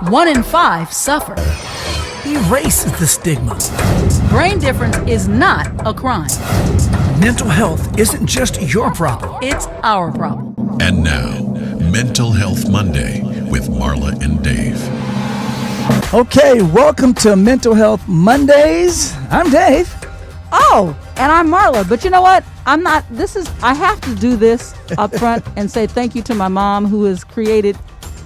One in five suffer. Erase the stigma. Brain difference is not a crime. Mental health isn't just your problem. It's our problem. And now, Mental Health Monday with Marla and Dave. Okay, welcome to Mental Health Mondays. I'm Dave. Oh, and I'm Marla. But you know what? I have to do this up front and say thank you to my mom who has created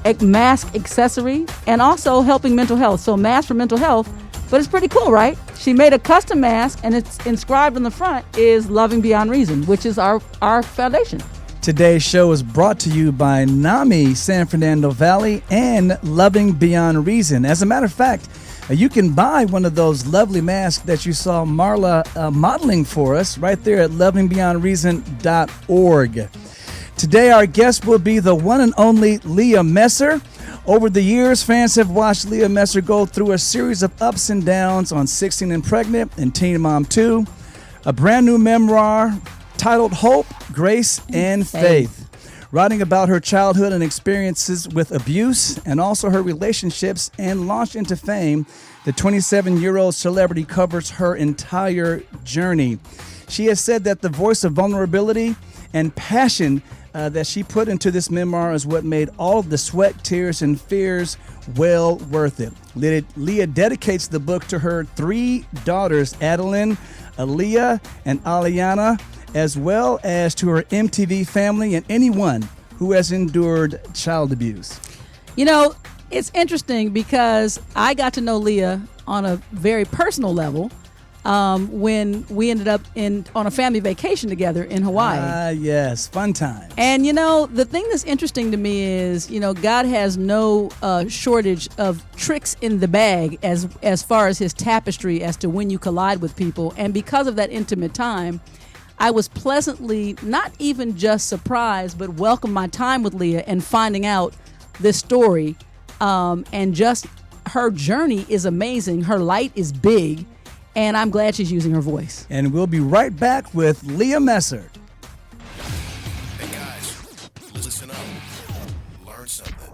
a mask accessory and also helping mental health. So mask for mental health, but it's pretty cool, right? She made a custom mask and it's inscribed on the front is Loving Beyond Reason, which is our foundation. Today's show is brought to you by NAMI San Fernando Valley and Loving Beyond Reason. As a matter of fact, you can buy one of those lovely masks that you saw Marla modeling for us right there at lovingbeyondreason.org. Today, our guest will be the one and only Leah Messer. Over the years, fans have watched Leah Messer go through a series of ups and downs on 16 and Pregnant and Teen Mom 2, a brand new memoir titled Hope, Grace, and Faith, writing about her childhood and experiences with abuse and also her relationships and launched into fame. The 27-year-old celebrity covers her entire journey. She has said that the voice of vulnerability and passion that she put into this memoir is what made all of the sweat, tears, and fears well worth it. Leah dedicates the book to her three daughters, Adeline, Aaliyah, and Aliana, as well as to her MTV family and anyone who has endured child abuse. You know, It's interesting because I got to know Leah on a very personal level when we ended up on a family vacation together in Hawaii. Yes, fun times. And, the thing that's interesting to me is, God has no shortage of tricks in the bag as far as his tapestry as to when you collide with people. And because of that intimate time, I was pleasantly not even just surprised, but welcomed my time with Leah and finding out this story. And just her journey is amazing. Her light is big. And I'm glad she's using her voice. And we'll be right back with Leah Messer. Hey guys, listen up. Learn something.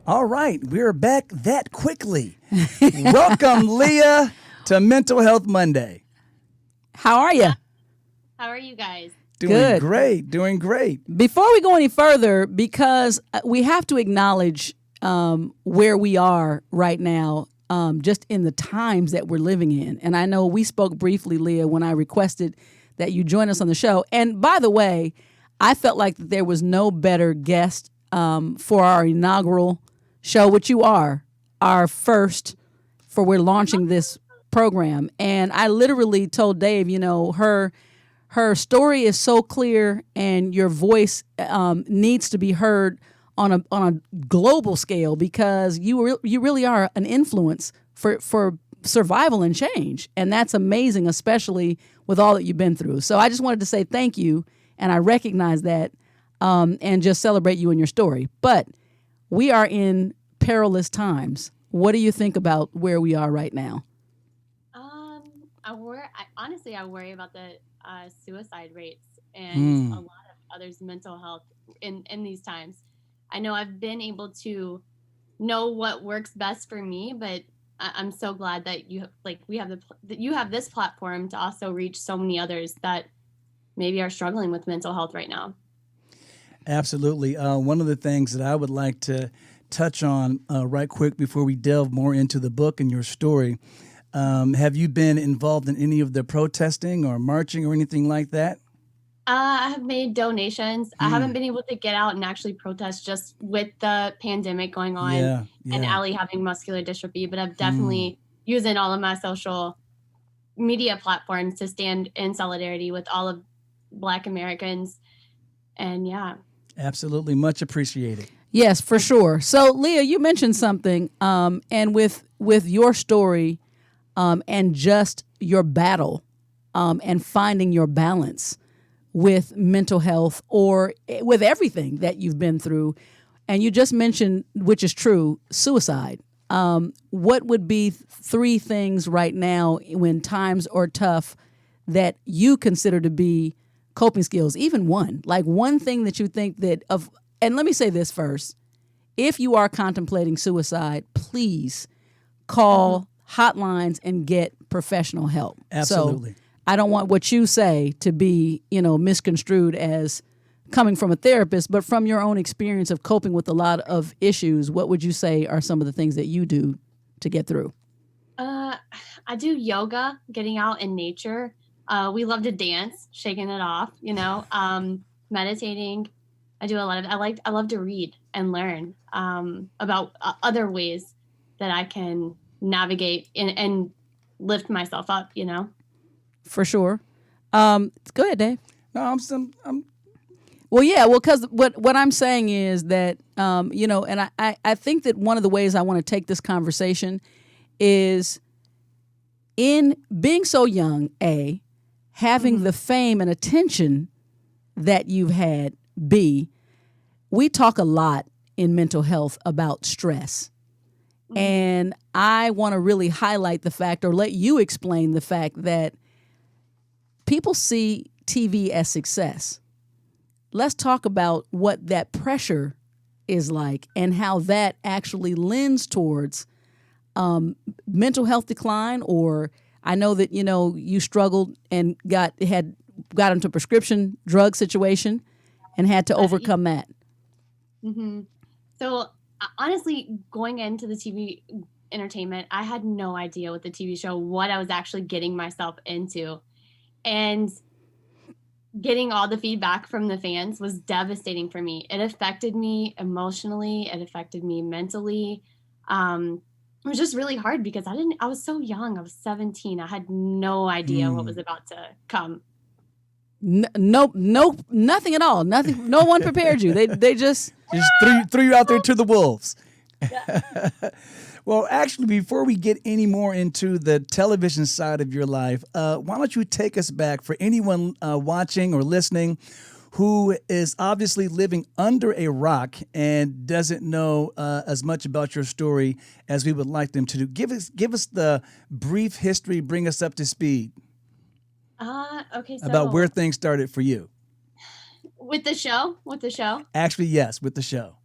All right, we're back that quickly. Welcome, Leah, to Mental Health Monday. How are you? How are you guys? Doing great. Before we go any further, because we have to acknowledge where we are right now, just in the times that we're living in. And I know we spoke briefly, Leah, when I requested that you join us on the show. And by the way, I felt like there was no better guest for our inaugural show, which you are, our first for we're launching this program. And I literally told Dave, her story is so clear and your voice needs to be heard on a global scale because you really are an influence for survival and change. And that's amazing, especially with all that you've been through. So I just wanted to say thank you, and I recognize that and just celebrate you and your story. But we are in perilous times. What do you think about where we are right now? I worry about the suicide rates and a lot of others' mental health in these times. I know I've been able to know what works best for me, but I'm so glad that you have this platform to also reach so many others that maybe are struggling with mental health right now. Absolutely. One of the things that I would like to touch on right quick before we delve more into the book and your story. Have you been involved in any of the protesting or marching or anything like that? I have made donations. I haven't been able to get out and actually protest just with the pandemic going on and Allie having muscular dystrophy, but I've definitely using all of my social media platforms to stand in solidarity with all of Black Americans. And Absolutely. Much appreciated. Yes, for sure. So Leah, you mentioned something and with your story and just your battle and finding your balance with mental health or with everything that you've been through. And you just mentioned, which is true, suicide. What would be 3 things right now when times are tough that you consider to be coping skills, even one, like one thing that you think that of, and let me say this first. If you are contemplating suicide, please call hotlines and get professional help. Absolutely. So I don't want what you say to be, misconstrued as coming from a therapist, but from your own experience of coping with a lot of issues, what would you say are some of the things that you do to get through? I do yoga, getting out in nature. We love to dance, shaking it off, meditating. I do a lot of, I love to read and learn about other ways that I can navigate and lift myself up, For sure. Go ahead, Dave. No, I'm Well, yeah, because what I'm saying is that, and I think that one of the ways I want to take this conversation is in being so young, having the fame and attention that you've had, we talk a lot in mental health about stress. And I want to really highlight the fact, or let you explain the fact, that people see TV as success. Let's talk about what that pressure is like and how that actually lends towards mental health decline. Or I know that, you struggled and got into a prescription drug situation and had to overcome that. Mm-hmm. So honestly, going into the TV entertainment, I had no idea with the TV show what I was actually getting myself into. And getting all the feedback from the fans was devastating for me. It affected me emotionally. It affected me mentally. It was just really hard because I was so young. I was 17. I had no idea what was about to come. No, nothing at all. Nothing. No one prepared you. They just threw you out there to the wolves. Well, actually, before we get any more into the television side of your life, why don't you take us back for anyone watching or listening who is obviously living under a rock and doesn't know as much about your story as we would like them to do. Give us the brief history. Bring us up to speed. Okay. So about where things started for you. With the show? Actually, yes, with the show.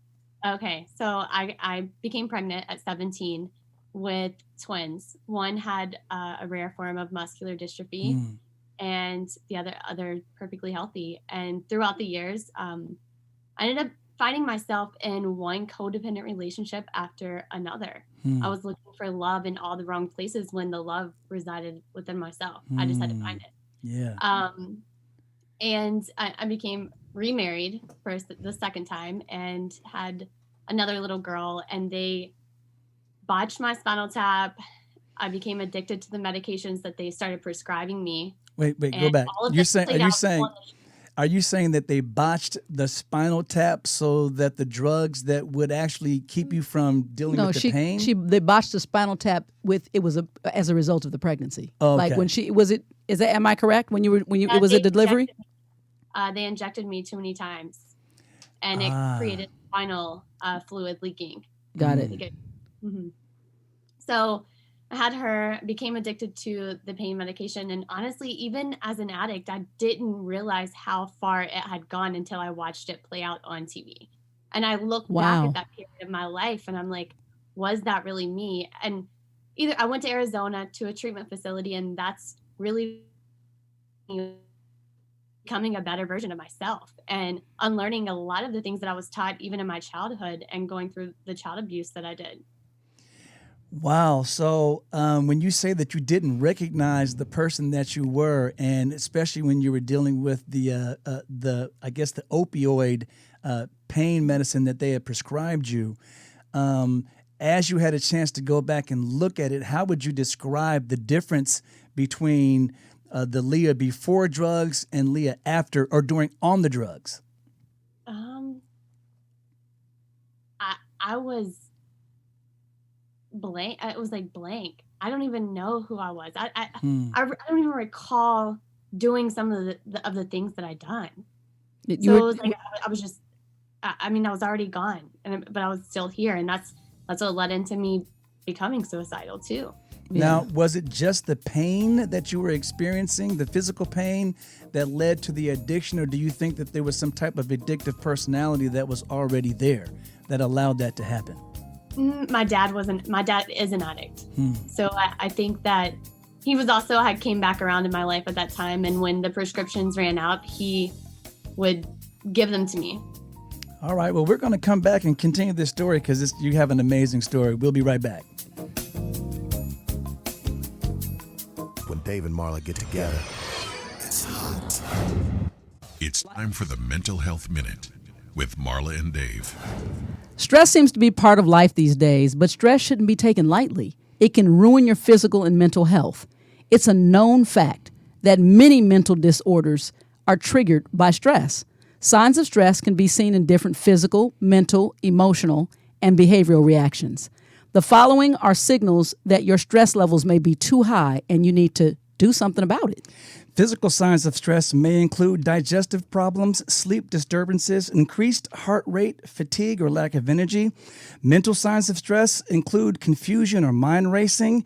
Okay. So I became pregnant at 17 with twins. One had a rare form of muscular dystrophy and the other perfectly healthy. And throughout the years, I ended up finding myself in one codependent relationship after another. I was looking for love in all the wrong places when the love resided within myself. I just had to find it. Yeah. And I became remarried for the second time and had another little girl, and they botched my spinal tap. I became addicted to the medications that they started prescribing me. Wait, go back. Are you saying that they botched the spinal tap so that the drugs that would actually keep you from dealing with the pain? They botched the spinal tap as a result of the pregnancy. Okay. Like when am I correct? It was a delivery? They injected me too many times, and it created spinal fluid leaking. Got it. Mm-hmm. So I had her, became addicted to the pain medication. And honestly, even as an addict, I didn't realize how far it had gone until I watched it play out on TV. And I look back at that period of my life and I'm like, was that really me? And I went to Arizona to a treatment facility, and that's really becoming a better version of myself and unlearning a lot of the things that I was taught even in my childhood and going through the child abuse that I did. Wow. So when you say that you didn't recognize the person that you were, and especially when you were dealing with the opioid pain medicine that they had prescribed you, as you had a chance to go back and look at it, how would you describe the difference between the Leah before drugs and Leah after or on the drugs? I was blank. It was like blank. I don't even know who I was. I don't even recall doing some of the things that I'd done. It was like I was just. I was already gone, but I was still here, and that's what led into me becoming suicidal too. Now, was it just the pain that you were experiencing, the physical pain, that led to the addiction, or do you think that there was some type of addictive personality that was already there that allowed that to happen? My dad is an addict. So I think that he was also, I came back around in my life at that time. And when the prescriptions ran out, he would give them to me. All right. Well, we're going to come back and continue this story because you have an amazing story. We'll be right back. When Dave and Marla get together, it's hot. It's time for the Mental Health Minute with Marla and Dave. Stress seems to be part of life these days, but stress shouldn't be taken lightly. It can ruin your physical and mental health. It's a known fact that many mental disorders are triggered by stress. Signs of stress can be seen in different physical, mental, emotional, and behavioral reactions. The following are signals that your stress levels may be too high and you need to do something about it. Physical signs of stress may include digestive problems, sleep disturbances, increased heart rate, fatigue or lack of energy. Mental signs of stress include confusion or mind racing,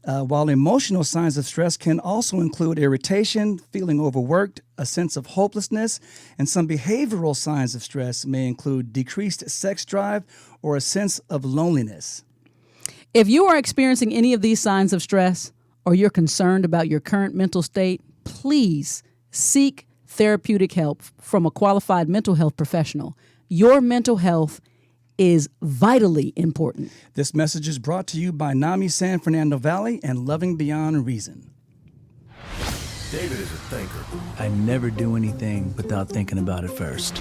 while emotional signs of stress can also include irritation, feeling overworked, a sense of hopelessness, and some behavioral signs of stress may include decreased sex drive or a sense of loneliness. If you are experiencing any of these signs of stress or you're concerned about your current mental state, please seek therapeutic help from a qualified mental health professional. Your mental health is vitally important. This message is brought to you by NAMI San Fernando Valley and Loving Beyond Reason. David is a thinker. I never do anything without thinking about it first.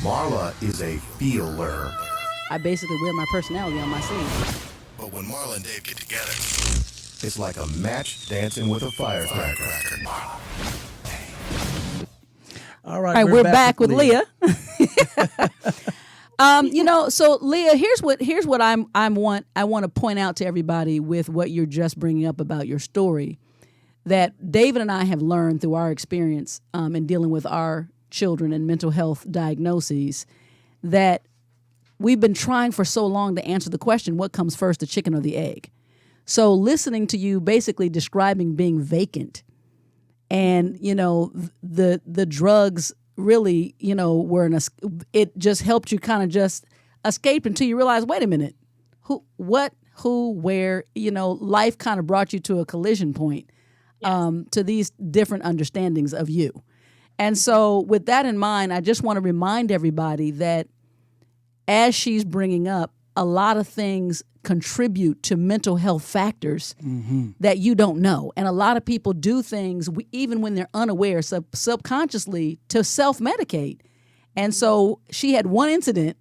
Marla is a feeler. I basically wear my personality on my sleeve. But when Marla and Dave get together, it's like a match dancing with a firecracker. All right, All right, we're back with Leah. So Leah, here's what I want to point out to everybody with what you're just bringing up about your story, that David and I have learned through our experience in dealing with our children and mental health diagnoses, that we've been trying for so long to answer the question, what comes first, the chicken or the egg? So listening to you basically describing being vacant and, the drugs really, were it just helped you kind of just escape until you realize, wait a minute, who, where, life kind of brought you to a collision point to these different understandings of you. And so with that in mind, I just want to remind everybody that as she's bringing up, a lot of things contribute to mental health factors that you don't know. And a lot of people do things, even when they're unaware, subconsciously, to self-medicate. And so she had one incident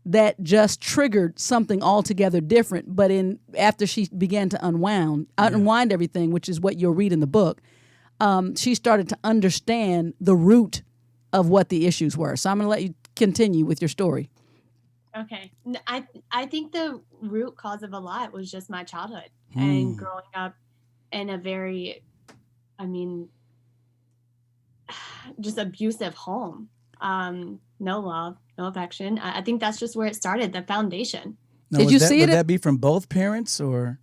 that just triggered something altogether different. But after she began to unwind everything, which is what you'll read in the book, she started to understand the root of what the issues were. So I'm going to let you continue with your story. Okay. I think the root cause of a lot was just my childhood and growing up in a very, just abusive home. No love, no affection. I think that's just where it started, the foundation. Now, would that be from both parents or?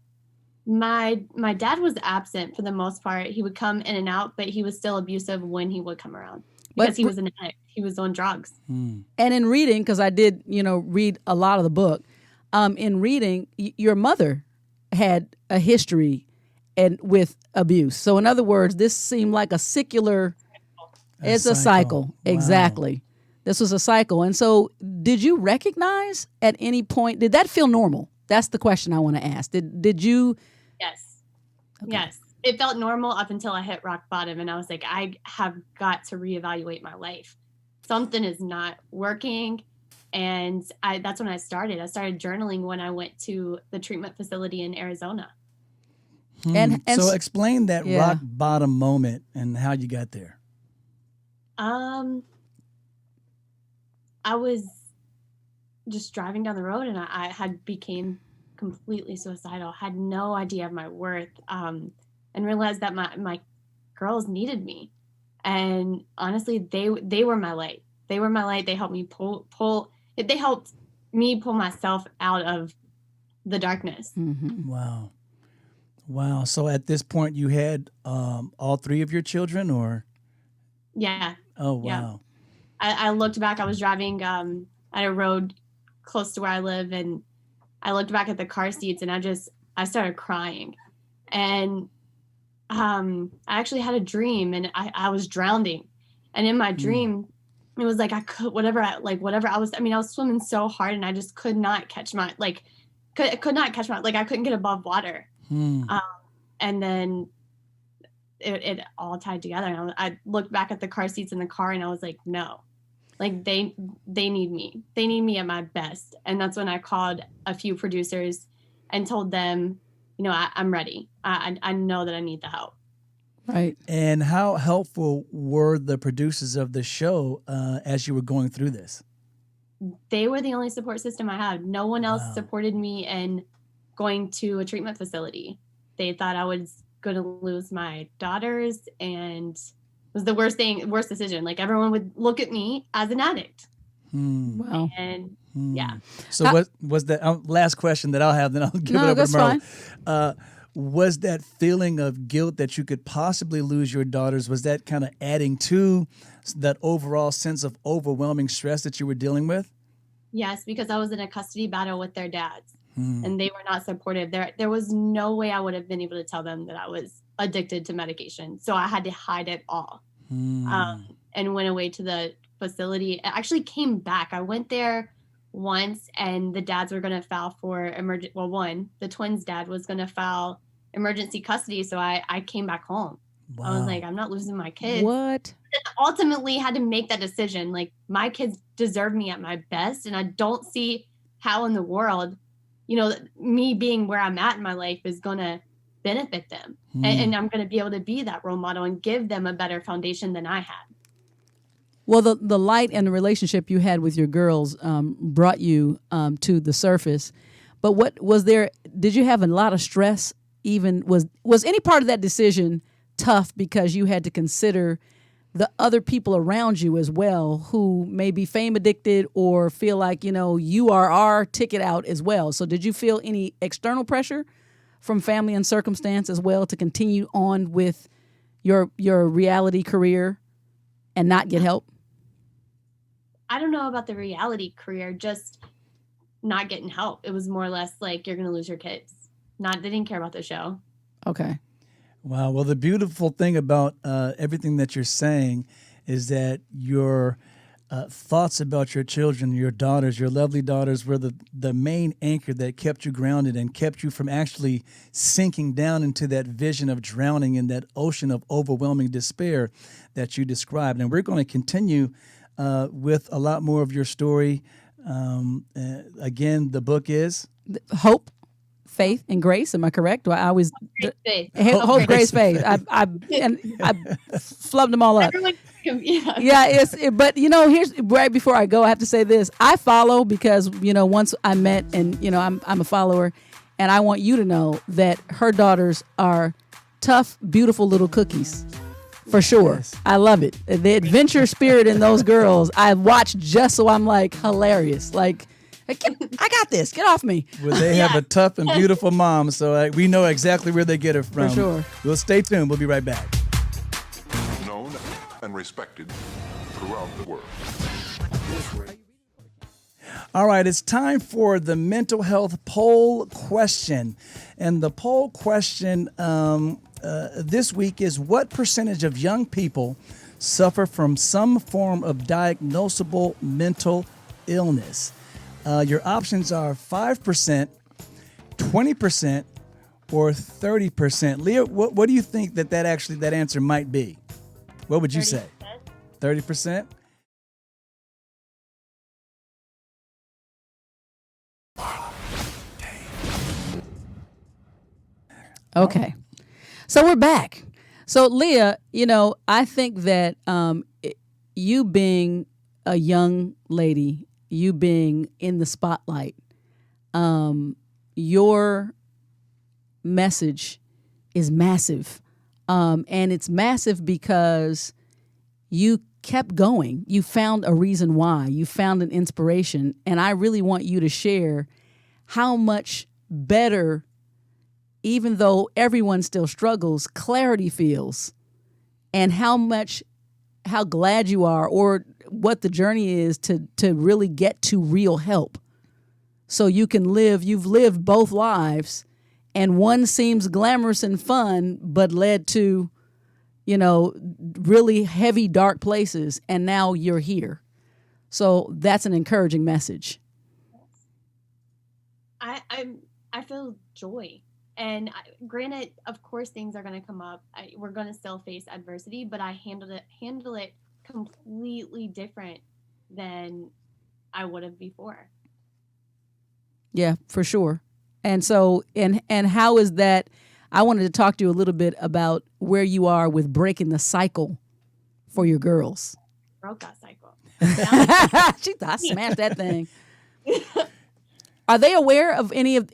My dad was absent for the most part. He would come in and out, but he was still abusive when he would come around. Because he was an addict. He was on drugs. And in reading, because I did, read a lot of the book, in reading, your mother had a history with abuse. So in other words, this seemed like a cycle. It's a cycle. Wow. Exactly. This was a cycle. And so did you recognize at any point, did that feel normal? That's the question I want to ask. Did you? Yes. Okay. Yes. It felt normal up until I hit rock bottom, and I was like, I have got to reevaluate my life. Something is not working, and that's when I started. I started journaling when I went to the treatment facility in Arizona. And so explain that rock bottom moment and how you got there. I was just driving down the road, and I had became completely suicidal. Had no idea of my worth. And realized that my girls needed me. And honestly, they were my light. They were my light. They helped me they helped me pull myself out of the darkness. Wow. Wow. So at this point, you had all three of your children, or? Yeah. Oh, Yeah. wow. I looked back. I was driving at a road close to where I live, and I looked back at the car seats, and I started crying. And I actually had a dream, and I was drowning. And in my dream, it was like I was swimming so hard, and I just could not catch my, I couldn't get above water. And then it all tied together. And I looked back at the car seats in the car, and I was like, no, like they need me. They need me at my best. And that's when I called a few producers and told them, I'm ready. I know that I need the help. Right. And how helpful were the producers of the show as you were going through this? They were the only support system I had. No one else supported me in going to a treatment facility. They thought I was going to lose my daughters, and it was the worst decision. Like, everyone would look at me as an addict. Wow. And yeah. So what was that last question that I'll have, then I'll give it over to Marla. Was that feeling of guilt that you could possibly lose your daughters, was that kind of adding to that overall sense of overwhelming stress that you were dealing with? Yes, because I was in a custody battle with their dads, and they were not supportive. There was no way I would have been able to tell them that I was addicted to medication. So I had to hide it all, and went away to the facility. I actually came back. I went there once, and the dads were going to file for the twins' dad was going to file emergency custody. So I came back home. Wow. I was like, I'm not losing my kids. What? Ultimately had to make that decision. Like, my kids deserve me at my best. And I don't see how in the world, me being where I'm at in my life is going to benefit them. And I'm going to be able to be that role model and give them a better foundation than I had. Well, the light and the relationship you had with your girls brought you to the surface. But what was there? Did you have a lot of stress? Even was any part of that decision tough because you had to consider the other people around you as well, who may be fame addicted or feel like you are our ticket out as well? So did you feel any external pressure from family and circumstance as well to continue on with your reality career and not get help? I don't know about the reality career, just not getting help. It was more or less like, you're going to lose your kids. They didn't care about the show. Okay. Wow. Well, the beautiful thing about everything that you're saying is that your thoughts about your children, your daughters, your lovely daughters, were the main anchor that kept you grounded and kept you from actually sinking down into that vision of drowning in that ocean of overwhelming despair that you described. And we're going to continue with a lot more of your story. Again, the book is Hope, Faith, and Grace. Am I correct? Do I always Faith. Hope, Grace, Faith. I flubbed them all up. But here's right before I go, I have to say this. I follow because once I met, and I'm a follower, and I want you to know that her daughters are tough, beautiful little cookies. For sure. Yes. I love it. The adventure spirit in those girls, I watch just so I'm like hilarious. Like, I got this. Get off me. Well, they have a tough and beautiful mom, so we know exactly where they get it from. For sure. We'll stay tuned. We'll be right back. Known and respected throughout the world. All right, it's time for the mental health poll question. And the poll question this week is, what percentage of young people suffer from some form of diagnosable mental illness? Your options are 5%, 20%, or 30%. Leah, what do you think that answer might be? What would you 30%. Say? 30%? Okay. So we're back. So Leah, I think that you being a young lady, you being in the spotlight, your message is massive. And it's massive because you kept going. You found a reason why. You found an inspiration. And I really want you to share how much better even though everyone still struggles, clarity feels, and how glad you are, or what the journey is to really get to real help. So you've lived both lives, and one seems glamorous and fun, but led to, really heavy, dark places, and now you're here. So that's an encouraging message. I feel joy, and granted, of course, things are going to come up. We're going to still face adversity, but I handle it completely different than I would have before. Yeah, for sure. And so, and how is that? I wanted to talk to you a little bit about where you are with breaking the cycle for your girls. Broke that cycle. She thought I smashed that thing. Are they aware of any of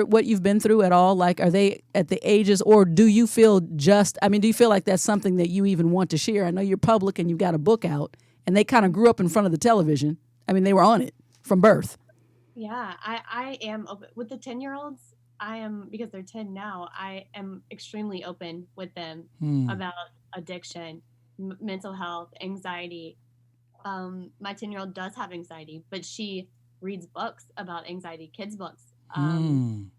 what you've been through at all? Like, are they at the ages, or do you feel do you feel like that's something that you even want to share? I know you're public and you've got a book out, and they kind of grew up in front of the television. I mean, they were on it from birth. Yeah, I am open with the 10-year-olds. I am, because they're 10 now, I am extremely open with them about addiction, mental health, anxiety. My 10-year-old does have anxiety, but she reads books about anxiety, kids' books. And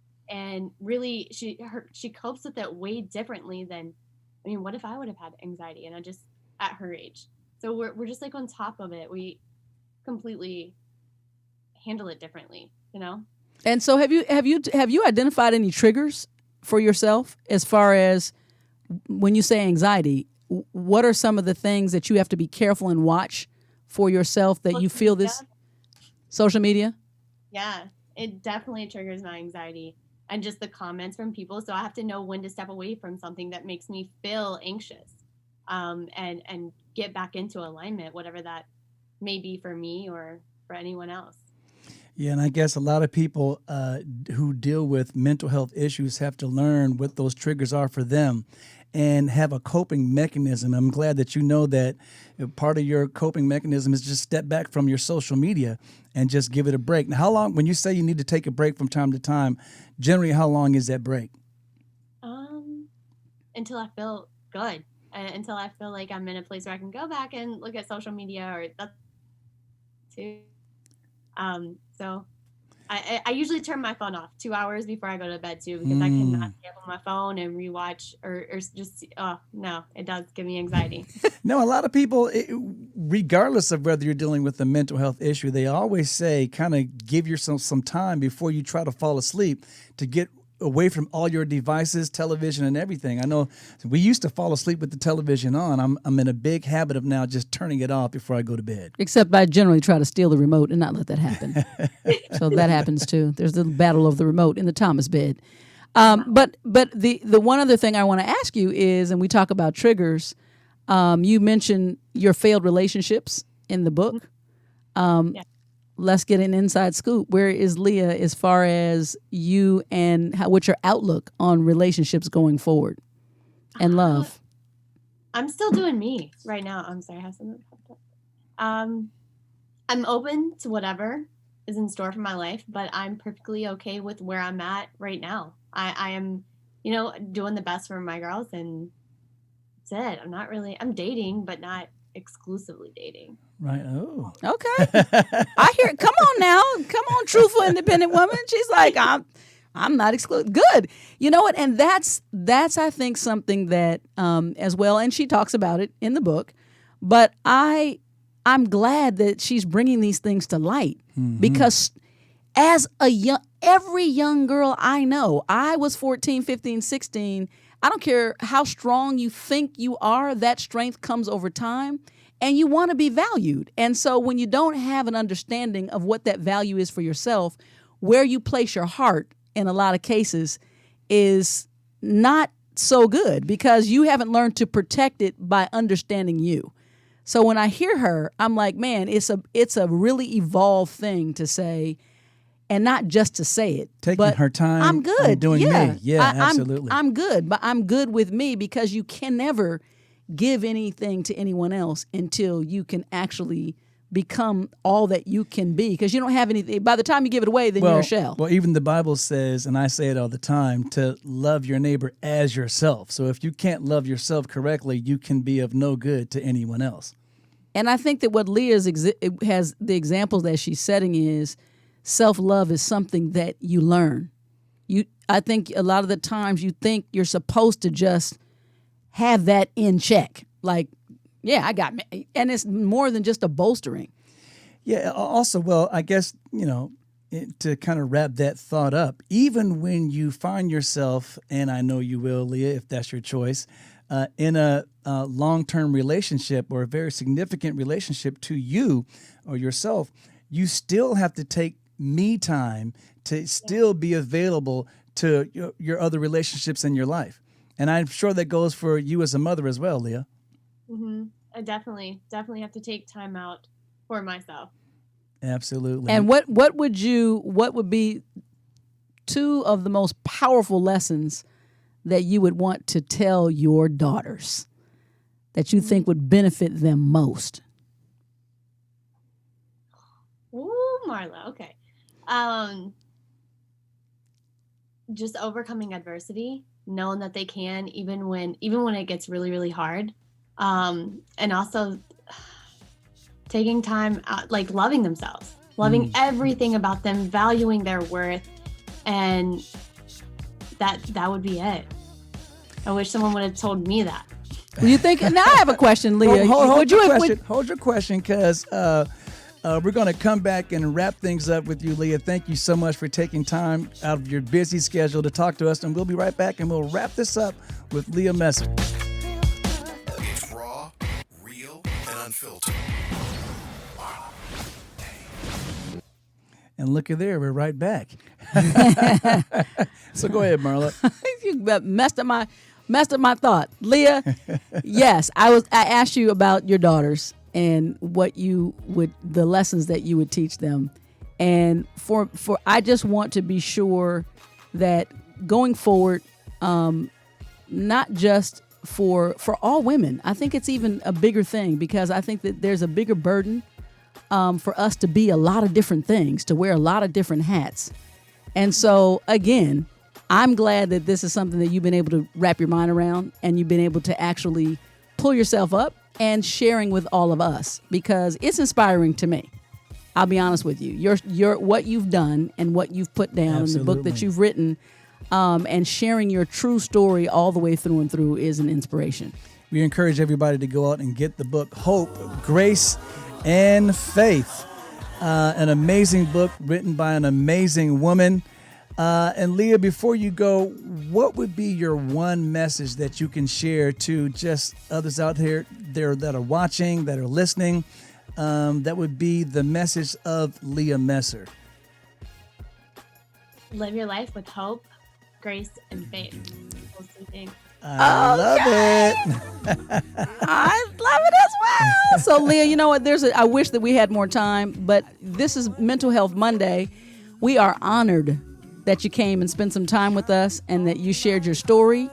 really she copes with it way differently than, what if I would have had anxiety and I just at her age? So we're just like on top of it. We completely handle it differently, And so have you identified any triggers for yourself as far as when you say anxiety? What are some of the things that you have to be careful and watch for yourself that you feel this? Social media? Yeah, it definitely triggers my anxiety and just the comments from people. So I have to know when to step away from something that makes me feel anxious, and get back into alignment, whatever that may be for me or for anyone else. Yeah, and I guess a lot of people who deal with mental health issues have to learn what those triggers are for them and have a coping mechanism. I'm glad that you know that part of your coping mechanism is just step back from your social media and just give it a break. Now, how long, when you say you need to take a break from time to time, generally how long is that break? Until I feel good, until I feel like I'm in a place where I can go back and look at social media, or that's too. So I usually turn my phone off 2 hours before I go to bed too, because I cannot stay up on my phone and rewatch or just, no, it does give me anxiety. No, a lot of people, regardless of whether you're dealing with a mental health issue, they always say kind of give yourself some time before you try to fall asleep to get away from all your devices, television, and everything. I know we used to fall asleep with the television on. I'm in a big habit of now just turning it off before I go to bed. Except I generally try to steal the remote and not let that happen. So that happens too. There's the battle of the remote in the Thomas bed. But the one other thing I want to ask you is, and we talk about triggers, you mentioned your failed relationships in the book. Yeah. Let's get an inside scoop. Where is Leah as far as you and what's your outlook on relationships going forward and love? I'm still doing me right now. I'm sorry, I have something popped up. I'm open to whatever is in store for my life, but I'm perfectly okay with where I'm at right now. I am, doing the best for my girls, and that's it. I'm dating, but not exclusively dating. Right. Oh. Okay. I hear it. Come on now. Come on, truthful, independent woman. She's like, I'm not exclusive. Good. You know what? And that's I think something that as well, and she talks about it in the book, but I'm glad that she's bringing these things to light, because as every young girl I know, I was 14, 15, 16. I don't care how strong you think you are, that strength comes over time. And you want to be valued. And so when you don't have an understanding of what that value is for yourself, where you place your heart in a lot of cases is not so good, because you haven't learned to protect it by understanding you. So when I hear her, I'm like, man, it's a really evolved thing to say, and not just to say it. Taking her time. I'm good. Doing me. Yeah, absolutely. I'm good, but I'm good with me, because you can never give anything to anyone else until you can actually become all that you can be, because you don't have anything. By the time you give it away, then you're a shell. Well, even the Bible says, and I say it all the time, to love your neighbor as yourself. So if you can't love yourself correctly, you can be of no good to anyone else. And I think that what Leah's has the examples that she's setting is self-love is something that you learn. I think a lot of the times you think you're supposed to just have that in check. Like, yeah, I got me. And it's more than just a bolstering. Yeah. Also, well, I guess, to kind of wrap that thought up, even when you find yourself, and I know you will, Leah, if that's your choice, in a long-term relationship or a very significant relationship to you or yourself, you still have to take me time to still be available to your other relationships in your life. And I'm sure that goes for you as a mother as well, Leah. Mm-hmm. I definitely have to take time out for myself. Absolutely. And what would be two of the most powerful lessons that you would want to tell your daughters that you think would benefit them most? Ooh, Marla. Okay. Just overcoming adversity, knowing that they can, even when it gets really, really hard. And also taking time out, like loving themselves, loving everything about them, valuing their worth. And that would be it. I wish someone would have told me that. You think? Now I have a question, Leah. Hold your question, because we're going to come back and wrap things up with you, Leah. Thank you so much for taking time out of your busy schedule to talk to us, and we'll be right back, and we'll wrap this up with Leah Messer. It's raw, real, and unfiltered. And look at there, we're right back. So go ahead, Marla. You messed up my thought, Leah. Yes, I asked you about your daughters and the lessons that you would teach them, and for I just want to be sure that going forward, not just for all women, I think it's even a bigger thing, because I think that there's a bigger burden for us to be a lot of different things, to wear a lot of different hats. And so, again, I'm glad that this is something that you've been able to wrap your mind around, and you've been able to actually pull yourself up and sharing with all of us, because it's inspiring to me. I'll be honest with you. Your what you've done and what you've put down in the book that you've written, and sharing your true story all the way through and through is an inspiration. We encourage everybody to go out and get the book, Hope, Grace, and Faith. An amazing book written by an amazing woman. And Leah, before you go, what would be your one message that you can share to just others out there that are watching, that are listening? That would be the message of Leah Messer. Live your life with hope, grace, and faith. Those two things. I love it. I love it as well. So, Leah, you know what? I wish that we had more time, but this is Mental Health Monday. We are honored that you came and spent some time with us and that you shared your story.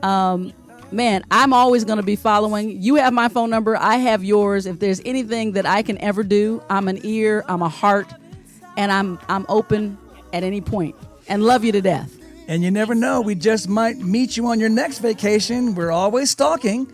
Man, I'm always going to be following. You have my phone number. I have yours. If there's anything that I can ever do, I'm an ear, I'm a heart, and I'm open at any point, and love you to death. And you never know, we just might meet you on your next vacation. We're always stalking.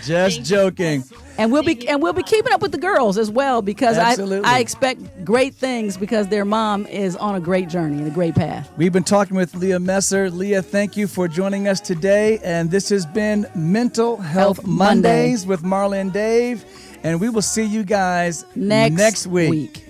Just joking. And we'll be keeping up with the girls as well, because I expect great things, because their mom is on a great journey and a great path. We've been talking with Leah Messer. Leah, thank you for joining us today. And this has been Mental Health Mondays with Marla and Dave. And we will see you guys next week.